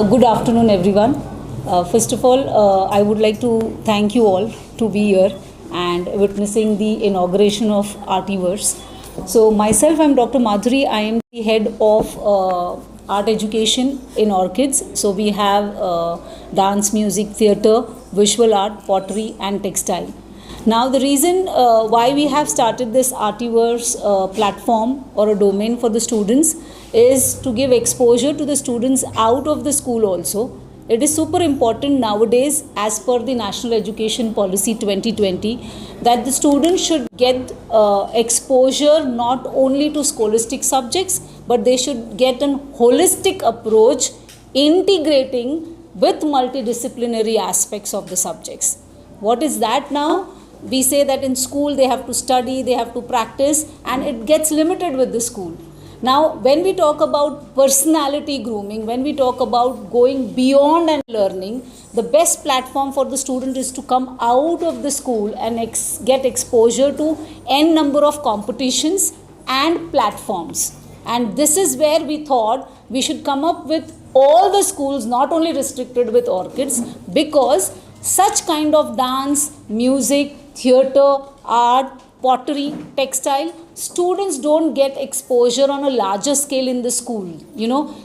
Good afternoon, everyone. First of all, I would like to thank you all to be here and witnessing the inauguration of ARTIVERSE. So, myself, I'm Dr. Madhuri. I am the head of art education in Orchids. So, we have dance, music, theatre, visual art, pottery, and textile. Now, the reason why we have started this ARTIVERSE platform or a domain for the students is to give exposure to the students out of the school also. It is super important nowadays, as per the National Education Policy 2020, that the students should get exposure not only to scholastic subjects, but they should get a holistic approach integrating with multidisciplinary aspects of the subjects. What is that now? We say that in school they have to study, they have to practice, and it gets limited with the school. Now, when we talk about personality grooming, when we talk about going beyond and learning, the best platform for the student is to come out of the school and get exposure to n number of competitions and platforms. And this is where we thought we should come up with all the schools, not only restricted with orchids, because such kind of dance, music, theatre, art, pottery, textile, students don't get exposure on a larger scale in the school.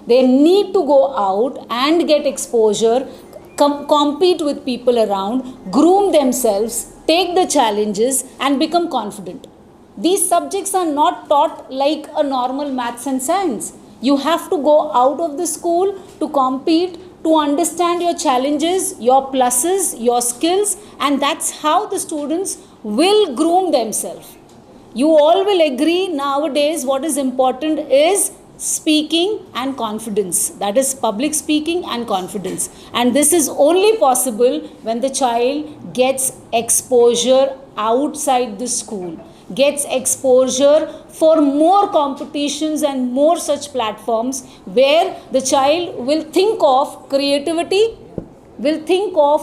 They need to go out and get exposure, compete with people around, groom themselves, take the challenges and become confident. These subjects are not taught like a normal maths and science. You have to go out of the school to compete, to understand your challenges, your pluses, your skills, and that's how the students will groom themselves. You all will agree nowadays what is important is speaking and confidence. That is public speaking and confidence. And this is only possible when the child gets exposure outside the school, gets exposure for more competitions and more such platforms where the child will think of creativity, will think of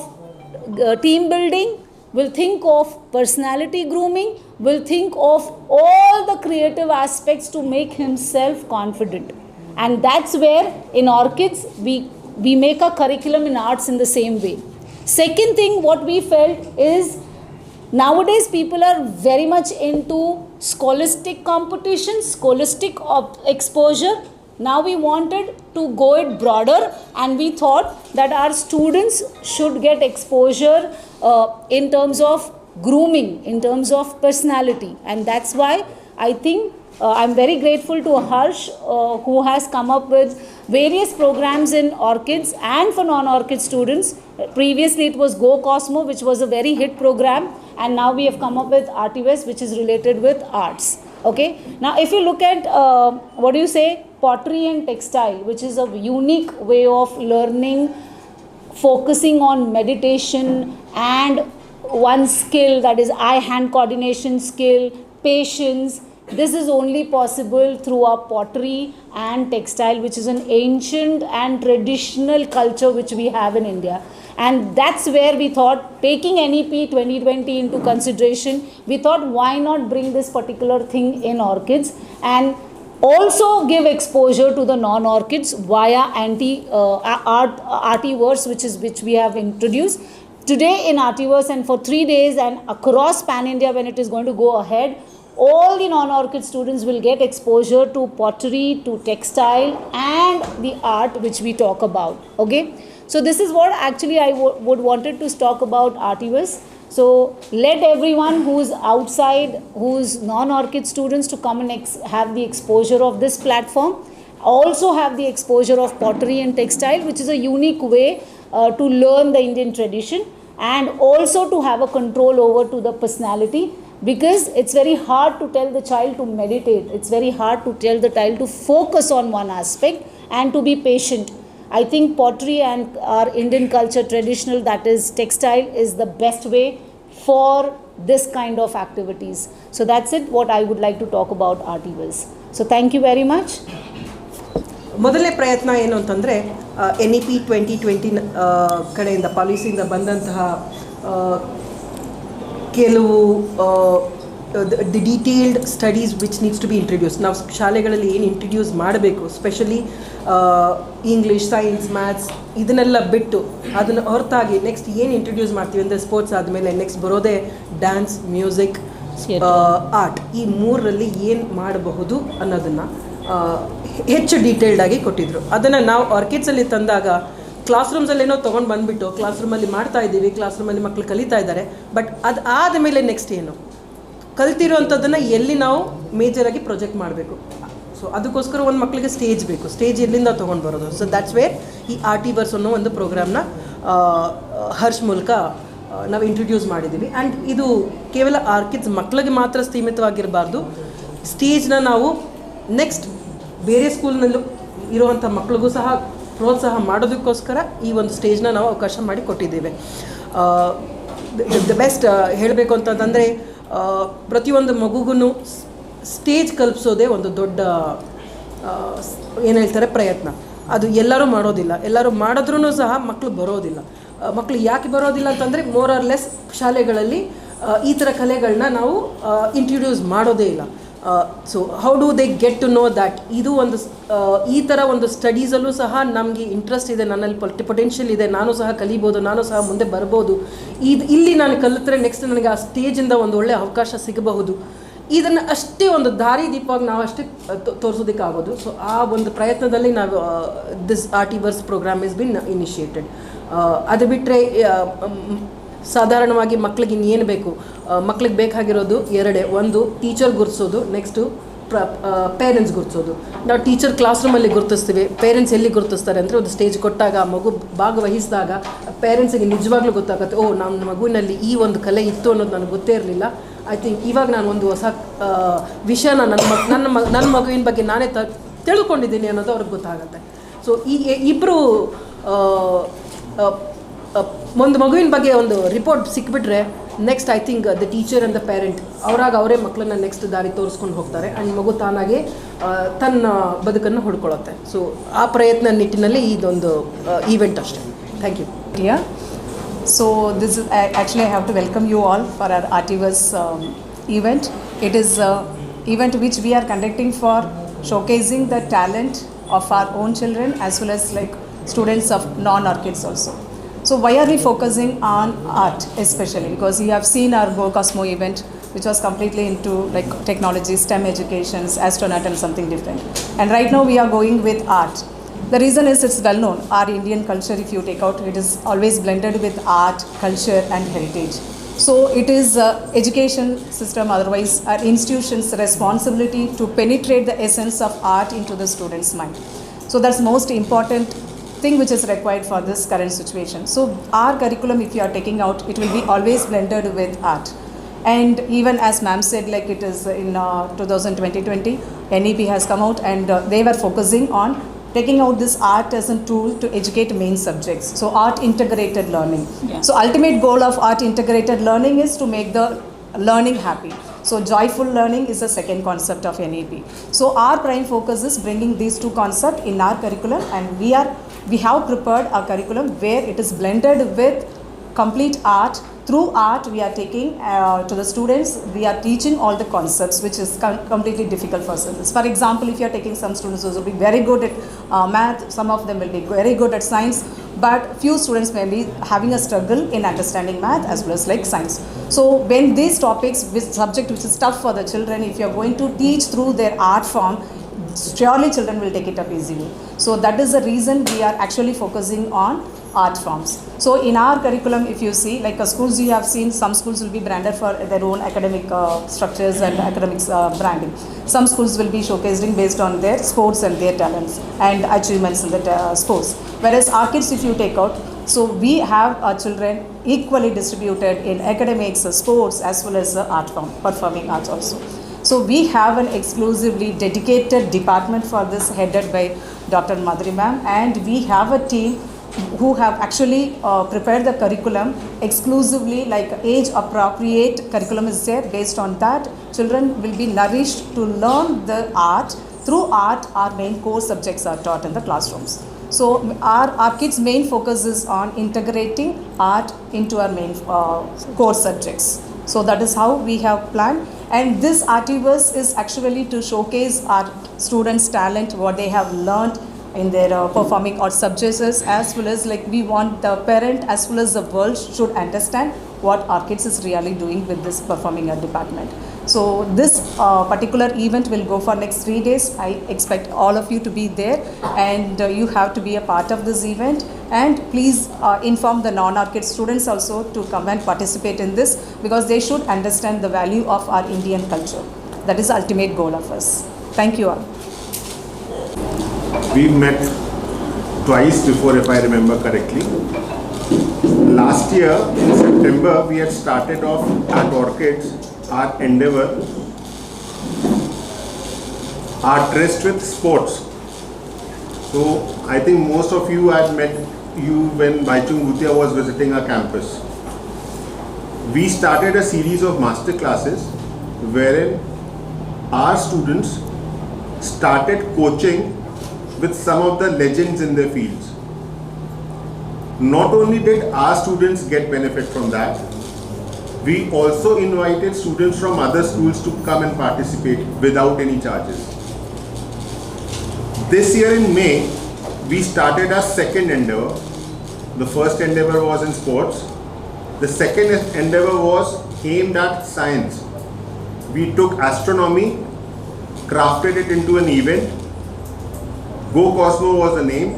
team building, will think of personality grooming, will think of all the creative aspects to make himself confident. And that's where in Orchids we make a curriculum in arts in the same way. Second thing what we felt is nowadays people are very much into scholastic competitions, scholastic exposure. Now we wanted to go it broader and we thought that our students should get exposure in terms of grooming, in terms of personality, and that's why I think I'm very grateful to Harsh who has come up with various programs in orchids and for non-orchid students. Previously it was Go Cosmo, which was a very hit program, and now we have come up with ARTIVERSE, which is related with arts. Okay, now if you look at pottery and textile, which is a unique way of learning, focusing on meditation and one skill, that is eye-hand coordination skill, patience. This is only possible through our pottery and textile, which is an ancient and traditional culture which we have in India. And that's where we thought, taking NEP 2020 into consideration, we thought why not bring this particular thing in orchids and also give exposure to the non-orchids via ARTIVERSE, which we have introduced today in ARTIVERSE, and for 3 days and across pan-India when it is going to go ahead, all the non-orchid students will get exposure to pottery, to textile and the art which we talk about. Okay, so this is what actually I would wanted to talk about ARTIVERSE. So let everyone who's outside, who's non-orchid students, to come and have the exposure of this platform. Also have the exposure of pottery and textile, which is a unique way to learn the Indian tradition, and also to have a control over to the personality, because it's very hard to tell the child to meditate. It's very hard to tell the child to focus on one aspect and to be patient. I think pottery and our Indian culture traditional, that is textile, is the best way for this kind of activities. So that's it what I would like to talk about ARTIVERSE. So thank you very much. ಮೊದಲನೇ ಪ್ರಯತ್ನ ಏನು ಅಂತಂದರೆ NEP 2020 ಕಡೆಯಿಂದ ಪಾಲಿಸಿಯಿಂದ ಬಂದಂತಹ ಕೆಲವು the detailed studies which needs to be introduce. ನಾವು ಶಾಲೆಗಳಲ್ಲಿ ಏನು ಇಂಟ್ರಡ್ಯೂಸ್ ಮಾಡಬೇಕು, ಸ್ಪೆಷಲಿ ಇಂಗ್ಲೀಷ್, ಸೈನ್ಸ್, ಮ್ಯಾಥ್ಸ್ ಇದನ್ನೆಲ್ಲ ಬಿಟ್ಟು ಅದನ್ನು ಹೊರತಾಗಿ ನೆಕ್ಸ್ಟ್ ಏನು ಇಂಟ್ರಡ್ಯೂಸ್ ಮಾಡ್ತೀವಿ ಅಂದರೆ ಸ್ಪೋರ್ಟ್ಸ್ ಆದಮೇಲೆ ನೆಕ್ಸ್ಟ್ ಬರೋದೇ ಡ್ಯಾನ್ಸ್, ಮ್ಯೂಸಿಕ್, ಆರ್ಟ್. ಈ ಮೂರರಲ್ಲಿ ಏನು ಮಾಡಬಹುದು ಅನ್ನೋದನ್ನು ಹೆಚ್ಚು ಡೀಟೇಲ್ಡಾಗಿ ಕೊಟ್ಟಿದ್ದರು. ಅದನ್ನು ನಾವು ಆರ್ಕಿಡ್ಸಲ್ಲಿ ತಂದಾಗ ಕ್ಲಾಸ್ ರೂಮ್ಸಲ್ಲಿ ಏನೋ ತೊಗೊಂಡು ಬಂದುಬಿಟ್ಟು ಕ್ಲಾಸ್ ರೂಮಲ್ಲಿ ಮಾಡ್ತಾ ಇದ್ದೀವಿ, ಕ್ಲಾಸ್ ರೂಮಲ್ಲಿ ಮಕ್ಕಳು ಕಲಿತಾ ಇದ್ದಾರೆ, ಬಟ್ ಅದು ಆದಮೇಲೆ ನೆಕ್ಸ್ಟ್ ಏನು ಕಲ್ತಿರೋವಂಥದ್ದನ್ನು ಎಲ್ಲಿ ನಾವು ಮೇಜರಾಗಿ ಪ್ರೊಜೆಕ್ಟ್ ಮಾಡಬೇಕು. ಸೊ ಅದಕ್ಕೋಸ್ಕರ ಒಂದು ಮಕ್ಕಳಿಗೆ ಸ್ಟೇಜ್ ಬೇಕು. ಸ್ಟೇಜ್ ಎಲ್ಲಿಂದ ತೊಗೊಂಡು ಬರೋದು? ಸೊ ದ್ಯಾಟ್ಸ್ ವೇರ್ ಈ ಆರ್ಟಿವರ್ಸ್ ಅನ್ನೋ ಒಂದು ಪ್ರೋಗ್ರಾಮ್ನ ಹರ್ಷ್ ಮೂಲಕ ನಾವು ಇಂಟ್ರಡ್ಯೂಸ್ ಮಾಡಿದ್ದೀವಿ. ಆ್ಯಂಡ್ ಇದು ಕೇವಲ ಆರ್ಕಿಡ್ಸ್ ಮಕ್ಕಳಿಗೆ ಮಾತ್ರ ಸೀಮಿತವಾಗಿರಬಾರ್ದು. ಸ್ಟೇಜ್ನ ನಾವು ನೆಕ್ಸ್ಟ್ ಬೇರೆ ಸ್ಕೂಲ್ನಲ್ಲೂ ಇರುವಂಥ ಮಕ್ಕಳಿಗೂ ಸಹ ಪ್ರೋತ್ಸಾಹ ಮಾಡೋದಕ್ಕೋಸ್ಕರ ಈ ಒಂದು ಸ್ಟೇಜ್ನ ನಾವು ಅವಕಾಶ ಮಾಡಿ ಕೊಟ್ಟಿದ್ದೇವೆ. ದ ಬೆಸ್ಟ್ ಹೇಳಬೇಕು ಅಂತಂದರೆ ಪ್ರತಿಯೊಂದು ಮಗುಗೂ ಸ್ಟೇಜ್ ಕಲ್ಪಿಸೋದೇ ಒಂದು ದೊಡ್ಡ ಏನು ಹೇಳ್ತಾರೆ ಪ್ರಯತ್ನ. ಅದು ಎಲ್ಲರೂ ಮಾಡೋದಿಲ್ಲ. ಎಲ್ಲರೂ ಮಾಡಿದ್ರೂ ಸಹ ಮಕ್ಕಳು ಬರೋದಿಲ್ಲ. ಮಕ್ಕಳು ಯಾಕೆ ಬರೋದಿಲ್ಲ ಅಂತಂದರೆ ಮೋರ್ ಆರ್ ಲೆಸ್ ಶಾಲೆಗಳಲ್ಲಿ ಈ ಥರ ಕಲೆಗಳನ್ನ ನಾವು ಇಂಟ್ರಡ್ಯೂಸ್ ಮಾಡೋದೇ ಇಲ್ಲ. So how do they get to know that ಇದು ಒಂದು ಈ ಥರ ಒಂದು ಸ್ಟಡೀಸಲ್ಲೂ ಸಹ ನಮಗೆ ಇಂಟ್ರೆಸ್ಟ್ ಇದೆ, ನನ್ನಲ್ಲಿ ಪೊಟೆನ್ಷಿಯಲ್ ಇದೆ, ನಾನು ಸಹ ಕಲಿಬೋದು, ನಾನು ಸಹ ಮುಂದೆ ಬರ್ಬೋದು, ಇಲ್ಲಿ ನಾನು ಕಲಿತ್ರೆ ನೆಕ್ಸ್ಟ್ ನನಗೆ ಆ ಸ್ಟೇಜಿಂದ ಒಂದು ಒಳ್ಳೆಯ ಅವಕಾಶ ಸಿಗಬಹುದು. ಇದನ್ನು ಅಷ್ಟೇ ಒಂದು ದಾರಿ ದೀಪವಾಗಿ ನಾವು ಅಷ್ಟೇ ತೋರಿಸೋದಕ್ಕಾಗೋದು. ಸೊ ಆ ಒಂದು ಪ್ರಯತ್ನದಲ್ಲಿ ನಾವು this Artiverse program is been initiated. ಅದು ಬಿಟ್ಟರೆ ಸಾಧಾರಣವಾಗಿ ಮಕ್ಕಳಿಗೆ ಇನ್ನೇನು ಬೇಕು? ಮಕ್ಕಳಿಗೆ ಬೇಕಾಗಿರೋದು ಎರಡೇ. ಒಂದು ಟೀಚರ್ ಗುರುತಿಸೋದು, ನೆಕ್ಸ್ಟು ಪೇರೆಂಟ್ಸ್ ಗುರುತಿಸೋದು. ನಾವು ಟೀಚರ್ ಕ್ಲಾಸ್ ರೂಮಲ್ಲಿ ಗುರುತಿಸ್ತೀವಿ, ಪೇರೆಂಟ್ಸ್ ಎಲ್ಲಿ ಗುರುತಿಸ್ತಾರೆ ಅಂದರೆ ಒಂದು ಸ್ಟೇಜ್ ಕೊಟ್ಟಾಗ ಆ ಮಗು ಭಾಗವಹಿಸಿದಾಗ ಪೇರೆಂಟ್ಸಿಗೆ ನಿಜವಾಗ್ಲೂ ಗೊತ್ತಾಗುತ್ತೆ, ಓ ನಮ್ಮ ಮಗುವಿನಲ್ಲಿ ಈ ಒಂದು ಕಲೆ ಇತ್ತು ಅನ್ನೋದು ನನಗೆ ಗೊತ್ತೇ ಇರಲಿಲ್ಲ. ಐ ಥಿಂಕ್ ಇವಾಗ ನಾನು ಒಂದು ಹೊಸ ವಿಷಯನ ನನ್ನ ಮಗುವಿನ ಬಗ್ಗೆ ನಾನೇ ತಿಳ್ಕೊಂಡಿದ್ದೀನಿ ಅನ್ನೋದು ಅವ್ರಿಗೆ ಗೊತ್ತಾಗುತ್ತೆ. ಸೊ ಈ ಇಬ್ಬರು ಒಂದು ಮಗುವಿನ ಬಗ್ಗೆ ಒಂದು ರಿಪೋರ್ಟ್ ಸಿಕ್ಬಿಟ್ರೆ next I think the teacher and the parent ಅವರೇ ಮಕ್ಕಳನ್ನ ನೆಕ್ಸ್ಟ್ ದಾರಿ ತೋರಿಸ್ಕೊಂಡು ಹೋಗ್ತಾರೆ. ಆ್ಯಂಡ್ ಮಗು ತಾನಾಗೆ ತನ್ನ ಬದುಕನ್ನು ಹುಡ್ಕೊಳ್ಳುತ್ತೆ. ಸೊ ಆ ಪ್ರಯತ್ನ ನಿಟ್ಟಿನಲ್ಲಿ ಇದೊಂದು ಈವೆಂಟ್ ಅಷ್ಟೇ. Thank you. Yeah. So this is actually I have to welcome you all for our ARTIVERSE event. It is an event which we are conducting for showcasing the talent of our own children as well as like students of non-ARKIDS also. So why are we focusing on art especially? Because you have seen our Go Cosmo event, which was completely into like technology, STEM educations, astronaut and something different. And right now we are going with art. The reason is it's well known. Our Indian culture, if you take out, it is always blended with art, culture and heritage. So it is education system, otherwise our institutions' responsibility to penetrate the essence of art into the student's mind. So that's most important thing which is required for this current situation. So our curriculum, if you are taking out, it will be always blended with art. And even as ma'am said, like it is in 2020, NEP has come out and they were focusing on taking out this art as a tool to educate main subjects. So art integrated learning. Yeah. So ultimate goal of art integrated learning is to make the learning happy. So joyful learning is the second concept of NEP. So our prime focus is bringing these two concepts in our curriculum, and we have prepared a curriculum where it is blended with complete art. Through art we are taking to the students, we are teaching all the concepts which is completely difficult for students. For example, if you are taking some students who will be very good at math, some of them will be very good at science, but few students may be having a struggle in understanding math as well as like science. So when these topics, with subject which is tough for the children, if you are going to teach through their art form, surely children will take it up easily. So that is the reason we are actually focusing on art forms. So in our curriculum, if you see, like schools you have seen, some schools will be branded for their own academic structures and academics branding. Some schools will be showcasing based on their sports and their talents and achievements in the sports. Whereas our kids, if you take out, so we have our children equally distributed in academics, sports as well as art form, performing arts also. So we have an exclusively dedicated department for this, headed by Dr. Madhuri ma'am, and we have a team who have actually prepared the curriculum exclusively, like age appropriate curriculum is there. Based on that, children will be nourished to learn the art. Through art, our main core subjects are taught in the classrooms. So our kids' main focus is on integrating art into our main core subjects. So that is how we have planned. And this Artiverse is actually to showcase our students' talent, what they have learned in their performing art subjects, as well as like we want the parent as well as the world should understand what our kids is really doing with this performing art department. So this particular event will go for next 3 days. I expect all of you to be there, and you have to be a part of this event. And please inform the non-ARCID students also to come and participate in this, because they should understand the value of our Indian culture. That is the ultimate goal of us. Thank you all. We met twice before, if I remember correctly. Last year in September, we had started off at Orchids our endeavor, our tryst with sports. So I think most of you had met you when Baichung Bhutia was visiting our campus. We started a series of master classes wherein our students started coaching with some of the legends in their fields. Not only did our students get benefit from that, we also invited students from other schools to come and participate without any charges. This year in May, we started our second endeavor. The first endeavor was in sports. The second endeavor was aimed at science. We took astronomy, crafted it into an event. Go Cosmo was the name,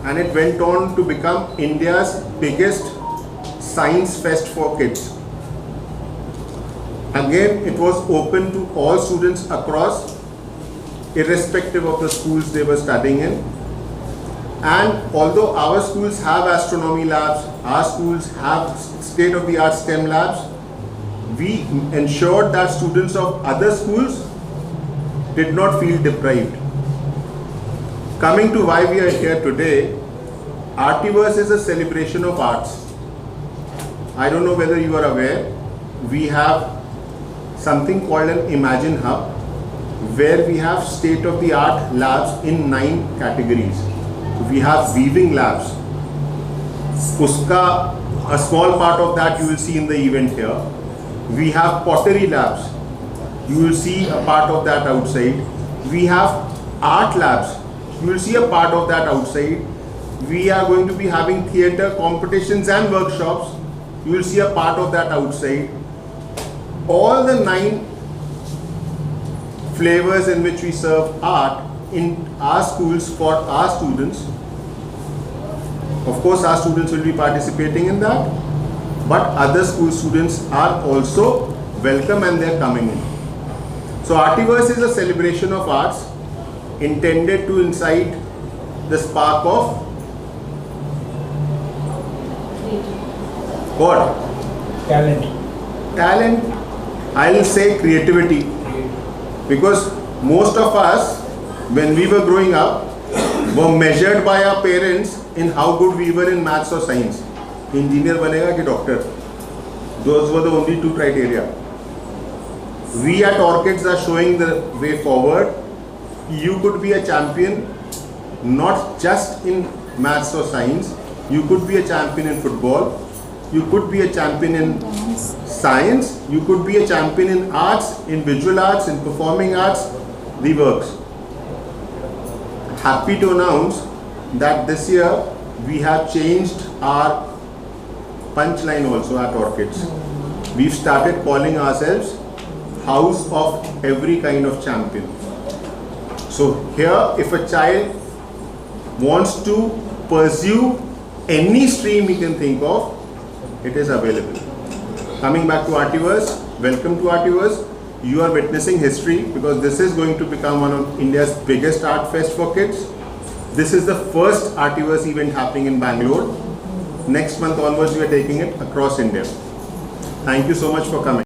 and it went on to become India's biggest science fest for kids. Again, it was open to all students across, irrespective of the schools they were studying in. And although our schools have astronomy labs, our schools have state-of-the-art STEM labs, we ensured that students of other schools did not feel deprived. Coming to why we are here today, Artiverse is a celebration of arts. I don't know whether you are aware, we have something called an Imagine Hub, where we have state-of-the-art labs in 9 categories. We have weaving labs. A small part of that you will see in the event here. We have pottery labs. You will see a part of that outside. We have art labs. You will see a part of that outside. We are going to be having theatre competitions and workshops. You will see a part of that outside. All the 9 flavors in which we serve art in our schools for our students. Of course, our students will be participating in that, but other school students are also welcome and they are coming in. So Artiverse is a celebration of arts intended to incite the spark of what? Talent. I'll say creativity, because most of us, when we were growing up, were measured by our parents in how good we were in maths or science. Engineer banega ki doctor. Those were the only 2 criteria. We at Orchids are showing the way forward. You could be a champion not just in maths or science. You could be a champion in football. You could be a champion in science. You could be a champion in arts, in visual arts, in performing arts, the works. Happy to announce that this year we have changed our punchline also at Orchids. We've started calling ourselves House of Every Kind of Champion. So here, if a child wants to pursue any stream he can think of, it is available. Coming back to Artiverse, welcome to Artiverse. You are witnessing history, because this is going to become one of India's biggest art fest for kids. This is the first Artiverse event happening in Bangalore. Next month onwards, we are taking it across India. Thank you so much for coming.